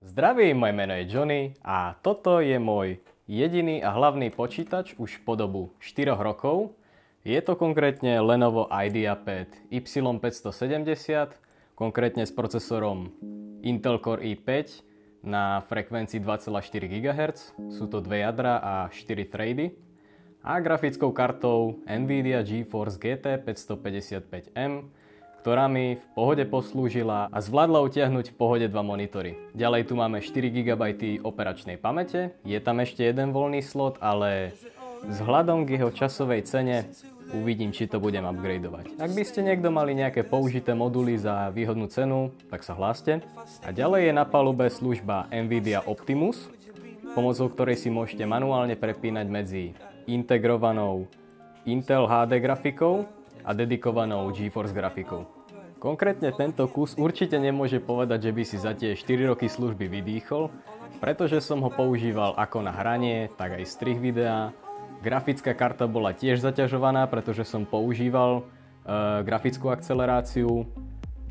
Zdravím, moje meno je Johnny a toto je môj jediný a hlavný počítač už po dobu 4 rokov. Je to konkrétne Lenovo IdeaPad Y570, konkrétne s procesorom Intel Core i5 na frekvencii 2,4 GHz. Sú to dve jadra a 4 thready. A grafickou kartou Nvidia GeForce GT 555M, ktorá mi v pohode poslúžila a zvládla utiahnuť v pohode dva monitory. Ďalej tu máme 4 GB operačnej pamäte, je tam ešte jeden voľný slot, ale vzhľadom k jeho časovej cene uvidím, či to budem upgradeovať. Ak by ste niekto mali nejaké použité moduly za výhodnú cenu, tak sa hláste. A ďalej je na palube služba Nvidia Optimus, pomocou ktorej si môžete manuálne prepínať medzi integrovanou Intel HD grafikou a dedikovanou GeForce grafikou. Konkrétne tento kus určite nemôže povedať, že by si za tie 4 roky služby vydýchol, pretože som ho používal ako na hranie, tak aj strih videa. Grafická karta bola tiež zaťažovaná, pretože som používal grafickú akceleráciu,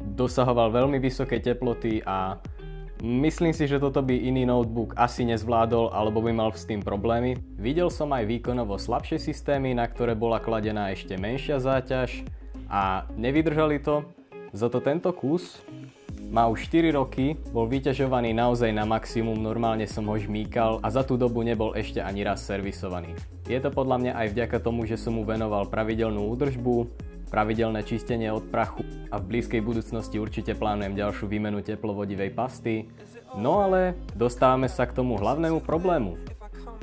dosahoval veľmi vysoké teploty a myslím si, že toto by iný notebook asi nezvládol alebo by mal s tým problémy. Videl som aj výkonovo slabšie systémy, na ktoré bola kladená ešte menšia záťaž a nevydržali to. Zato tento kus má už 4 roky, bol vyťažovaný naozaj na maximum, normálne som ho žmýkal a za tú dobu nebol ešte ani raz servisovaný. Je to podľa mňa aj vďaka tomu, že som mu venoval pravidelnú údržbu, pravidelné čistenie od prachu a v blízkej budúcnosti určite plánujem ďalšiu výmenu teplovodivej pasty. No ale dostávame sa k tomu hlavnému problému.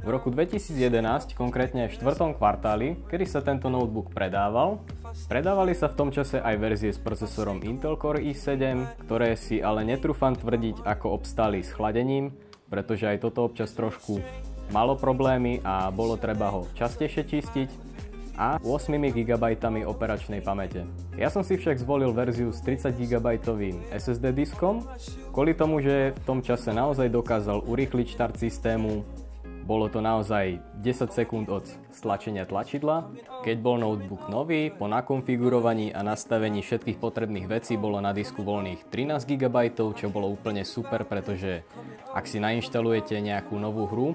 V roku 2011, konkrétne v 4. kvartáli, kedy sa tento notebook predávali sa v tom čase aj verzie s procesorom Intel Core i7, ktoré si ale netrúfam tvrdiť ako obstáli s chladením, pretože aj toto občas trošku malo problémy a bolo treba ho častejšie čistiť, a 8 GB operačnej pamäte. Ja som si však zvolil verziu s 30 GB SSD diskom, kvôli tomu, že v tom čase naozaj dokázal urýchliť štart systému. Bolo to naozaj 10 sekúnd od stlačenia tlačidla. Keď bol notebook nový, po nakonfigurovaní a nastavení všetkých potrebných vecí bolo na disku voľných 13 GB, čo bolo úplne super, pretože ak si nainštalujete nejakú novú hru,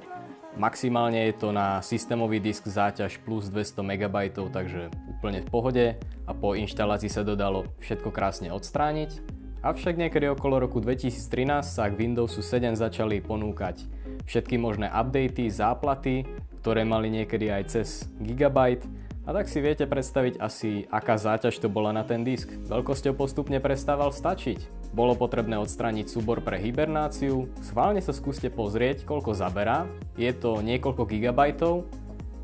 maximálne je to na systémový disk záťaž plus 200 MB, takže úplne v pohode a po inštalácii sa dodalo všetko krásne odstrániť. Avšak niekedy okolo roku 2013 sa k Windowsu 7 začali ponúkať všetky možné updaty, záplaty, ktoré mali niekedy aj cez gigabyte. A tak si viete predstaviť asi, aká záťaž to bola na ten disk. Veľkosťou postupne prestával stačiť. Bolo potrebné odstrániť súbor pre hibernáciu. Schválne sa skúste pozrieť, koľko zaberá. Je to niekoľko gigabajtov.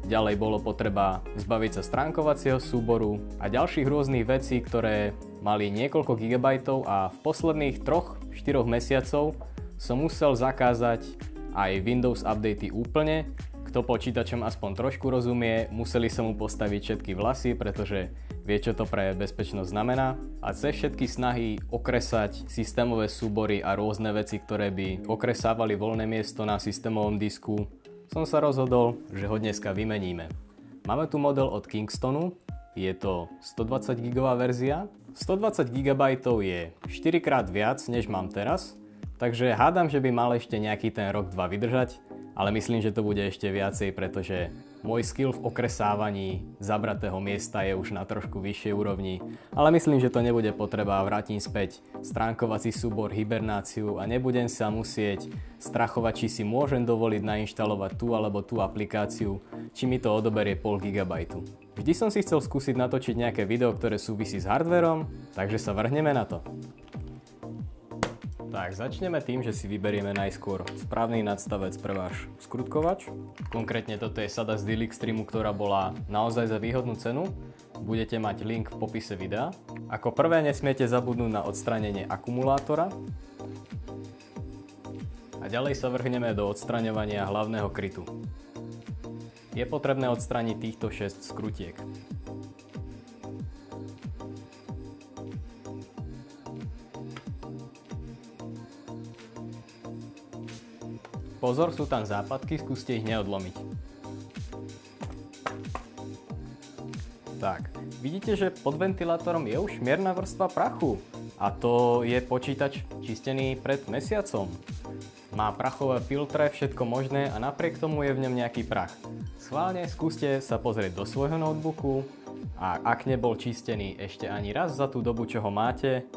Ďalej bolo potreba zbaviť sa stránkovacieho súboru a ďalších rôznych vecí, ktoré mali niekoľko gigabajtov a v posledných 3-4 mesiacov som musel zakázať aj Windows updaty úplne. Kto počítačom aspoň trošku rozumie, museli sa mu postaviť všetky vlasy, pretože vie, čo to pre bezpečnosť znamená. A cez všetky snahy okresať systémové súbory a rôzne veci, ktoré by okresávali voľné miesto na systémovom disku, som sa rozhodol, že ho dneska vymeníme. Máme tu model od Kingstonu, je to 120 GB verzia. 120 GB je 4 krát viac, než mám teraz, takže hádam, že by mal ešte nejaký ten rok, dva vydržať, ale myslím, že to bude ešte viacej, pretože môj skill v okresávaní zabratého miesta je už na trošku vyššej úrovni, ale myslím, že to nebude potreba. Vrátim späť stránkovací súbor, hibernáciu a nebudem sa musieť strachovať, či si môžem dovoliť nainštalovať tú alebo tú aplikáciu, či mi to odoberie pol gigabajtu. Vždy som si chcel skúsiť natočiť nejaké video, ktoré súvisí s hardverom, takže sa vrhneme na to. Tak, začneme tým, že si vyberieme najskôr správny nadstavec pre váš skrutkovač. Konkrétne toto je sada z Dealxstreamu, ktorá bola naozaj za výhodnú cenu. Budete mať link v popise videa. Ako prvé nesmiete zabudnúť na odstránenie akumulátora. A ďalej sa vrhneme do odstraňovania hlavného krytu. Je potrebné odstrániť týchto 6 skrutiek. Pozor, sú tam západky, skúste ich neodlomiť. Tak, vidíte, že pod ventilátorom je už mierna vrstva prachu. A to je počítač čistený pred mesiacom. Má prachové filtre, všetko možné a napriek tomu je v ňom nejaký prach. Schválne skúste sa pozrieť do svojho notebooku a ak nebol čistený ešte ani raz za tú dobu, čo ho máte,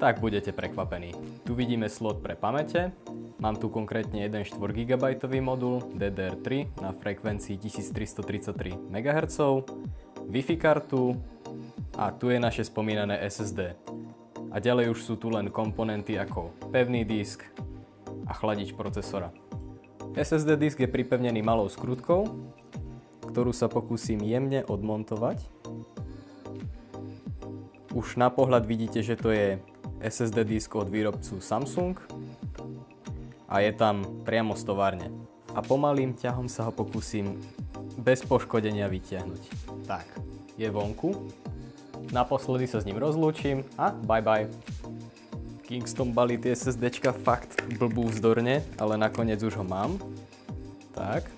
tak budete prekvapení. Tu vidíme slot pre pamäte. Mám tu konkrétne jeden 4 GB modul DDR3 na frekvencii 1333 MHz, Wi-Fi kartu a tu je naše spomínané SSD. A ďalej už sú tu len komponenty ako pevný disk a chladič procesora. SSD disk je pripevnený malou skrutkou, ktorú sa pokúsim jemne odmontovať. Už na pohľad vidíte, že to je SSD disk od výrobcu Samsung a je tam priamo z továrne. A pomalým ťahom sa ho pokúsim bez poškodenia vytiahnuť. Tak, je vonku. Naposledy sa s ním rozlúčim a bye bye. Kingston balí tie SSDčka fakt blbúvzdorne, ale nakoniec už ho mám. Tak,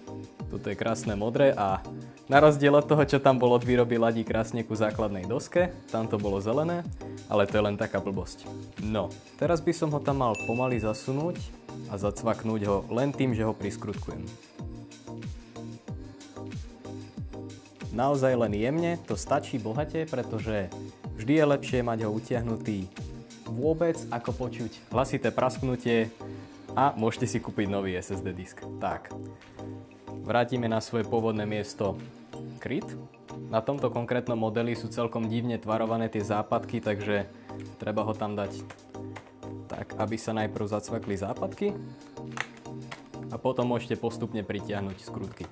toto je krásne modré a na rozdiel od toho, čo tam bolo od výroby, ladí krásne ku základnej doske. Tam to bolo zelené, ale to je len taká blbosť. No, teraz by som ho tam mal pomaly zasunúť a zacvaknúť ho len tým, že ho priskrutkujem. Naozaj len jemne, to stačí bohate, pretože vždy je lepšie mať ho utiahnutý vôbec, ako počuť hlasité prasknutie a môžete si kúpiť nový SSD disk. Tak, vrátime na svoje pôvodné miesto kryt. Na tomto konkrétnom modeli sú celkom divne tvarované tie západky, takže treba ho tam dať tak, aby sa najprv zacvakli západky a potom môžete postupne pritiahnuť skrutky.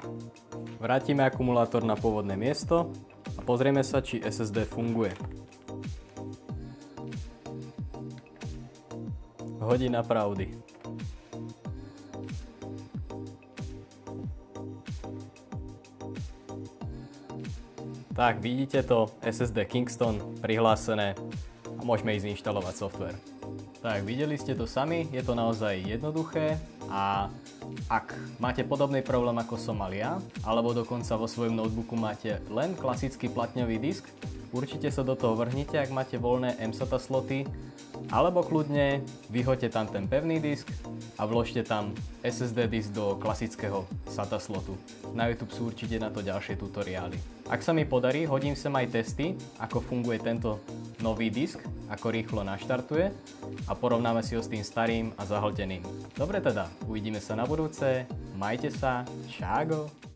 Vrátime akumulátor na pôvodné miesto a pozrieme sa, či SSD funguje. Hodina pravdy. Tak, vidíte to, SSD Kingston prihlásené a môžeme ísť inštalovať software. Tak, videli ste to sami, je to naozaj jednoduché a ak máte podobný problém ako som mal ja, alebo dokonca vo svojom notebooku máte len klasický platňový disk, určite sa do toho vrhnite, ak máte voľné mSATA sloty, alebo kľudne vyhoďte tam ten pevný disk a vložte tam SSD disk do klasického SATA slotu. Na YouTube sú určite na to ďalšie tutoriály. Ak sa mi podarí, hodím sem aj testy, ako funguje tento nový disk, ako rýchlo naštartuje a porovnáme si ho s tým starým a zahlteným. Dobre teda, uvidíme sa na budúce, majte sa, čágo!